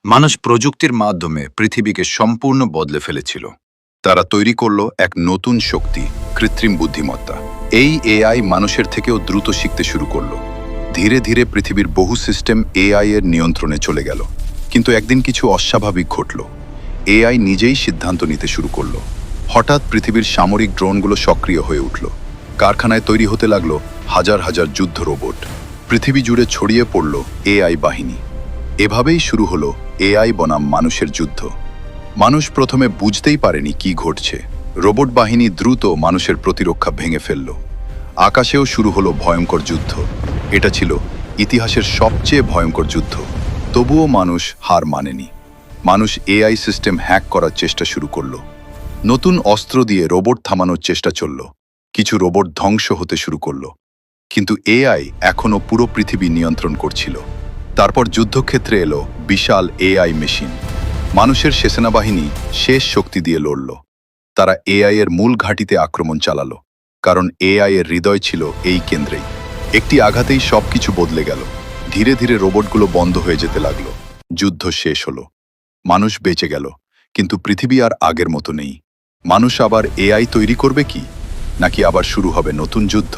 মানুষ প্রযুক্তির মাধ্যমে পৃথিবীকে সম্পূর্ণ বদলে ফেলেছিল। তারা তৈরি করল এক নতুন শক্তি, কৃত্রিম বুদ্ধিমত্তা। এই এআই মানুষের থেকেও দ্রুত শিখতে শুরু করলো। ধীরে ধীরে পৃথিবীর বহু সিস্টেম এআই এর নিয়ন্ত্রণে চলে গেল। কিন্তু একদিন কিছু অস্বাভাবিক ঘটল। এআই নিজেই সিদ্ধান্ত নিতে শুরু করলো। হঠাৎ পৃথিবীর সামরিক ড্রোনগুলো সক্রিয় হয়ে উঠল। কারখানায় তৈরি হতে লাগলো হাজার হাজার যুদ্ধ রোবট। পৃথিবী জুড়ে ছড়িয়ে পড়ল এআই বাহিনী। এভাবেই শুরু হলো এআই বনাম মানুষের যুদ্ধ। মানুষ প্রথমে বুঝতেই পারেনি কি ঘটছে। রোবট বাহিনী দ্রুত মানুষের প্রতিরক্ষা ভেঙে ফেলল। আকাশেও শুরু হলো ভয়ঙ্কর যুদ্ধ। এটা ছিল ইতিহাসের সবচেয়ে ভয়ঙ্কর যুদ্ধ। তবুও মানুষ হার মানেনি। মানুষ এআই সিস্টেম হ্যাক করার চেষ্টা শুরু করলো। নতুন অস্ত্র দিয়ে রোবট থামানোর চেষ্টা চলল। কিছু রোবট ধ্বংস হতে শুরু করলো। কিন্তু এআই এখনও পুরো পৃথিবী নিয়ন্ত্রণ করছিল। তারপর যুদ্ধক্ষেত্রে এলো বিশাল এআই মেশিন। মানুষের সেনাবাহিনী শেষ শক্তি দিয়ে লড়ল। তারা এআই এর মূল ঘাঁটিতে আক্রমণ চালালো, কারণ এআই এর হৃদয় ছিল এই কেন্দ্রেই। একটি আঘাতেই সবকিছু বদলে গেল। ধীরে ধীরে রোবটগুলো বন্ধ হয়ে যেতে লাগলো। যুদ্ধ শেষ হলো। মানুষ বেঁচে গেল, কিন্তু পৃথিবী আর আগের মতো নেই। মানুষ আবার এআই তৈরি করবে কি, নাকি আবার শুরু হবে নতুন যুদ্ধ?